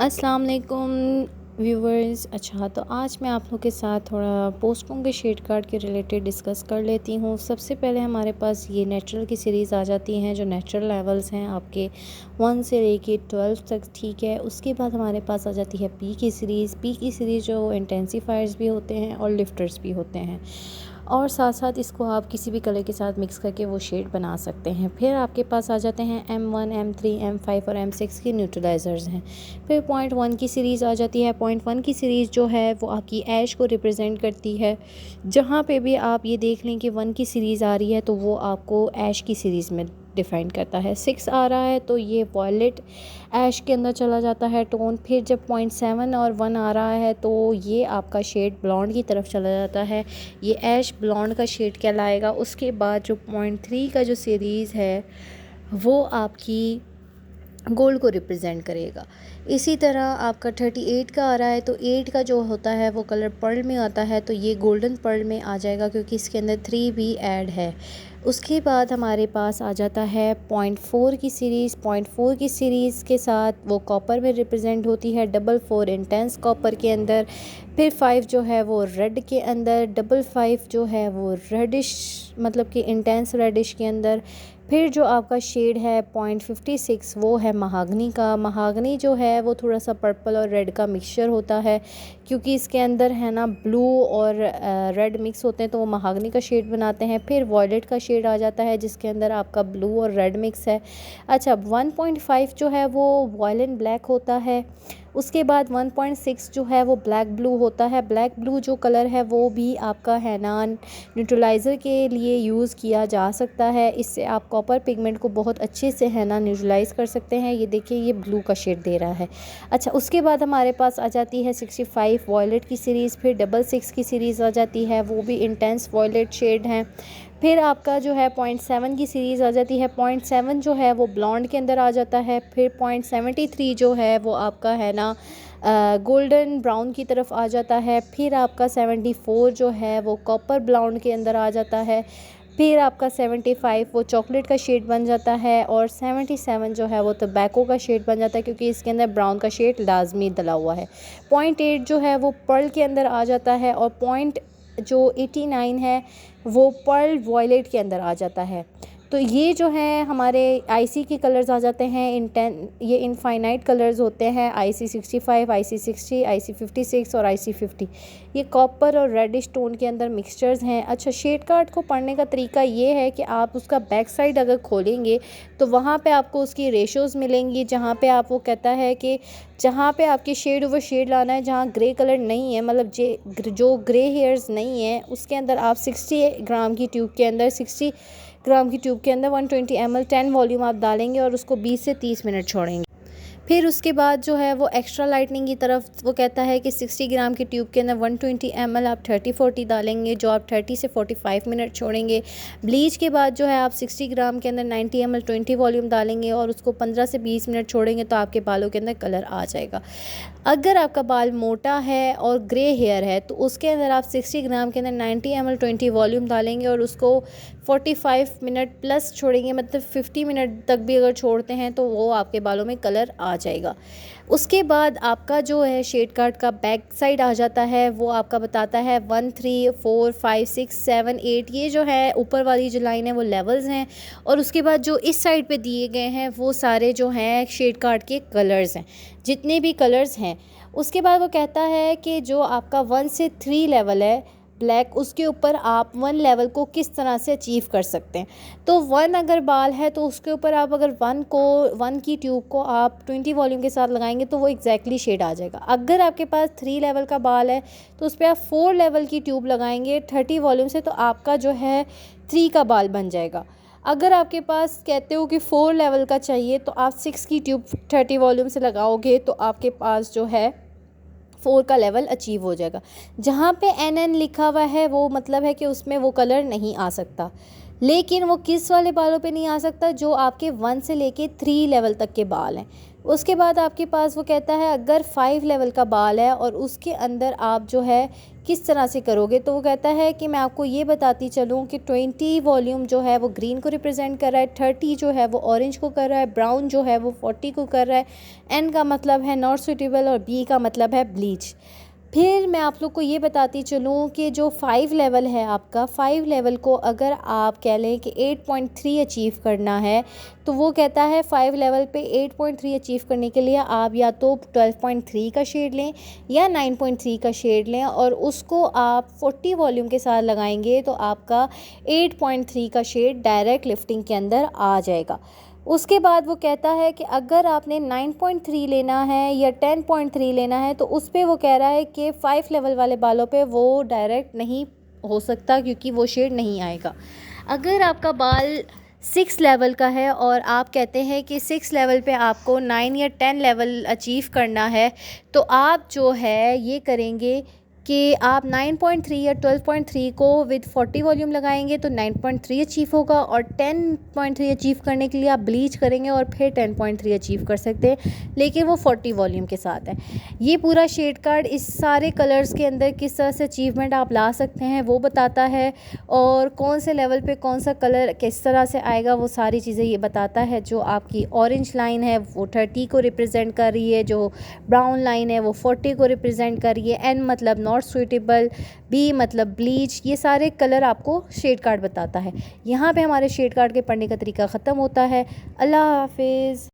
अस्सलाम वालेकुम व्यूवर्स। अच्छा, तो आज मैं आप लोग के साथ थोड़ा पोस्टपोन के शेड कार्ड के रिलेटेड डिस्कस कर लेती हूँ। सबसे पहले हमारे पास ये नेचुरल की सीरीज़ आ जाती हैं, जो नेचुरल लेवल्स हैं आपके 1 से लेके 12 तक, ठीक है। उसके बाद हमारे पास आ जाती है पी की सीरीज़ जो इंटेंसीफायर्स भी होते हैं और लिफ्टर्स भी होते हैं, और साथ साथ इसको आप किसी भी कलर के साथ मिक्स करके वो शेड बना सकते हैं। फिर आपके पास आ जाते हैं M1, M3, M5 और M6 के न्यूट्रलाइज़र्स हैं। फिर पॉइंट 1 की सीरीज़ आ जाती है। पॉइंट 1 की सीरीज़ जो है वो आपकी ऐश को रिप्रेजेंट करती है। जहाँ पे भी आप ये देख लें कि 1 की सीरीज़ आ रही है तो वो आपको ऐश की सीरीज़ में डिफ़ाइन करता है। 6 आ रहा है तो ये वॉयलेट ऐश के अंदर चला जाता है टोन। फिर जब पॉइंट 7 और 1 आ रहा है तो ये आपका शेड ब्लॉन्ड की तरफ चला जाता है, ये ऐश ब्लॉन्ड का शेड कहलाएगा। उसके बाद जो पॉइंट 3 का जो सीरीज़ है वो आपकी गोल्ड को रिप्रेजेंट करेगा। इसी तरह आपका 38 का आ रहा है तो 8 का जो होता है वो कलर पर्ल में आता है, तो ये गोल्डन पर्ल में आ जाएगा क्योंकि इसके अंदर 3 भी ऐड है। उसके बाद हमारे पास आ जाता है पॉइंट 4 की सीरीज़। पॉइंट 4 की सीरीज़ के साथ वो कॉपर में रिप्रेजेंट होती है, 4 इंटेंस कॉपर के अंदर। फिर 5 जो है वो रेड के अंदर, 5 जो है वो रेडिश मतलब कि इंटेंस रेडिश के अंदर। फिर जो आपका शेड है पॉइंट 56 वो है महागनी का। महागनी जो है वो थोड़ा सा पर्पल और रेड का मिक्सचर होता है, क्योंकि इसके अंदर है ना ब्लू और रेड मिक्स होते हैं तो वो महागनी का शेड बनाते हैं। फिर वॉयलेट का शेड आ जाता है जिसके अंदर आपका ब्लू और रेड मिक्स है। अच्छा, 1.5 जो है वो वॉयलेट ब्लैक होता है। उसके बाद 1.6 जो है वो ब्लैक ब्लू होता है। ब्लैक ब्लू जो कलर है वो भी आपका है ना न्यूट्रलाइज़र के लिए यूज़ किया जा सकता है। इससे आप कॉपर पिगमेंट को बहुत अच्छे से है ना न्यूट्रलाइज़ कर सकते हैं। ये देखिए, ये ब्लू का शेड दे रहा है। अच्छा, उसके बाद हमारे पास आ जाती है 65 वॉयलेट की सीरीज़। फिर 66 की सीरीज़ आ जाती है, वो भी इंटेंस वॉयलेट शेड हैं। फिर आपका जो है पॉइंट 7 की सीरीज़ आ जाती है। पॉइंट 7 जो है वो ब्लॉन्ड के अंदर आ जाता है। फिर पॉइंट 73 जो है वो आपका है ना गोल्डन ब्राउन की तरफ आ जाता है। फिर आपका 74 जो है वो कॉपर ब्राउन के अंदर आ जाता है। फिर आपका 75 वो चॉकलेट का शेड बन जाता है, और 77 जो है वो टबैको का शेड बन जाता है, क्योंकि इसके अंदर ब्राउन का शेड लाजमी डला हुआ है। पॉइंट 8 जो है वो पर्ल के अंदर आ जाता है, और पॉइंट जो 89 है वो पर्ल वॉयलेट के अंदर आ जाता है। तो ये जो है हमारे आईसी के कलर्स आ जाते हैं। ये इनफाइनाइट कलर्स होते हैं। आईसी 65, आईसी 60, आईसी 56 और आईसी 50, ये कॉपर और रेडिश टोन के अंदर मिक्सचर्स हैं। अच्छा, शेड कार्ड को पढ़ने का तरीका ये है कि आप उसका बैक साइड अगर खोलेंगे तो वहाँ पे आपको उसकी रेशोज़ मिलेंगी, जहाँ पे आप वो कहता है कि जहाँ पे आपकी शेड ओवर शेड लाना है, जहाँ ग्रे कलर नहीं है, मतलब जो ग्रे हेयर्स नहीं है, उसके अंदर आप 60 ग्राम की ट्यूब के अंदर 120 ml 10 वॉल्यूम आप डालेंगे और उसको 20 से 30 मिनट छोड़ेंगे। फिर उसके बाद जो है वो एक्स्ट्रा लाइटनिंग की तरफ वो कहता है कि 60 ग्राम की ट्यूब के अंदर 120 ml आप 30-40 डालेंगे, जो आप 30 से 45 मिनट छोड़ेंगे। ब्लीच के बाद जो है आप 60 ग्राम के अंदर 90 ml 20 वॉल्यूम डालेंगे और उसको 15 से 20 मिनट छोड़ेंगे, तो आपके बालों के अंदर कलर आ जाएगा। अगर आपका बाल मोटा है और ग्रे हेयर है तो उसके अंदर आप 60 ग्राम के अंदर 90 ml 20 वॉल्यूम डालेंगे और उसको 45 मिनट प्लस छोड़ेंगे, मतलब 50 मिनट तक भी अगर छोड़ते हैं तो वो आपके बालों में कलर आ जाएगा। उसके बाद आपका जो है शेड कार्ड का बैक साइड आ जाता है, वो आपका बताता है 1, 3, 4, 5, 6, 7, 8, ये जो है ऊपर वाली जो लाइन है वो लेवल्स हैं, और उसके बाद जो इस साइड पे दिए गए हैं वो सारे जो हैं शेड कार्ड के कलर्स हैं, जितने भी कलर्स हैं। उसके बाद वो कहता है कि जो आपका 1 से 3 लेवल है ब्लैक, उसके ऊपर आप 1 लेवल को किस तरह से अचीव कर सकते हैं। तो 1 अगर बाल है तो उसके ऊपर आप अगर 1 की ट्यूब को आप 20 वॉल्यूम के साथ लगाएंगे तो वो एग्जैक्टली शेड आ जाएगा। अगर आपके पास 3 लेवल का बाल है तो उस पर आप 4 लेवल की ट्यूब लगाएंगे 30 वॉल्यूम से, तो आपका जो है 3 का बाल बन जाएगा। अगर आपके पास कहते हो कि 4 लेवल का चाहिए तो आप 6 की ट्यूब 30 वॉल्यूम से लगाओगे तो आपके पास जो है 4 का लेवल अचीव हो जाएगा। जहाँ पे NN लिखा हुआ है वो मतलब है कि उसमें वो कलर नहीं आ सकता। लेकिन वो किस वाले बालों पे नहीं आ सकता, जो आपके 1 से लेके 3 लेवल तक के बाल हैं। उसके बाद आपके पास वो कहता है अगर 5 लेवल का बाल है और उसके अंदर आप जो है किस तरह से करोगे, तो वो कहता है कि मैं आपको ये बताती चलूँ कि 20 वॉल्यूम जो है वो ग्रीन को रिप्रेजेंट कर रहा है, 30 जो है वो ऑरेंज को कर रहा है, ब्राउन जो है वो 40 को कर रहा है, एन का मतलब है नॉट सूटेबल और बी का मतलब है ब्लीच। फिर मैं आप लोग को ये बताती चलूँ कि जो 5 लेवल है आपका, 5 लेवल को अगर आप कह लें कि 8.3 अचीव करना है, तो वो कहता है 5 लेवल पे 8.3 अचीव करने के लिए आप या तो 12.3 का शेड लें या 9.3 का शेड लें और उसको आप 40 वॉल्यूम के साथ लगाएंगे तो आपका 8.3 का शेड डायरेक्ट लिफ्टिंग के अंदर आ जाएगा। उसके बाद वो कहता है कि अगर आपने 9.3 लेना है या 10.3 लेना है, तो उस पे वो कह रहा है कि 5 लेवल वाले बालों पे वो डायरेक्ट नहीं हो सकता क्योंकि वो शेड नहीं आएगा। अगर आपका बाल 6 लेवल का है और आप कहते हैं कि 6 लेवल पे आपको 9 या 10 लेवल अचीव करना है, तो आप जो है ये करेंगे कि आप 9.3 या 12.3 को विद 40 वॉल्यूम लगाएंगे तो 9.3 अचीव होगा और 10.3 अचीव करने के लिए आप ब्लीच करेंगे और फिर 10.3 अचीव कर सकते हैं, लेकिन वो 40 वॉल्यूम के साथ है। ये पूरा शेड कार्ड इस सारे कलर्स के अंदर किस तरह से अचीवमेंट आप ला सकते हैं वो बताता है, और कौन से लेवल पे कौन सा कलर किस तरह से आएगा वो सारी चीज़ें ये बताता है। जो आपकी ऑरेंज लाइन है वो 30 को रिप्रेजेंट कर रही है, जो ब्राउन लाइन है वो 40 को रिप्रेजेंट कर रही है, एन मतलब नॉट सूटेबल, बी मतलब ब्लीच, ये सारे कलर आपको शेड कार्ड बताता है। यहाँ पे हमारे शेड कार्ड के पढ़ने का तरीका ख़त्म होता है। अल्लाह हाफिज़।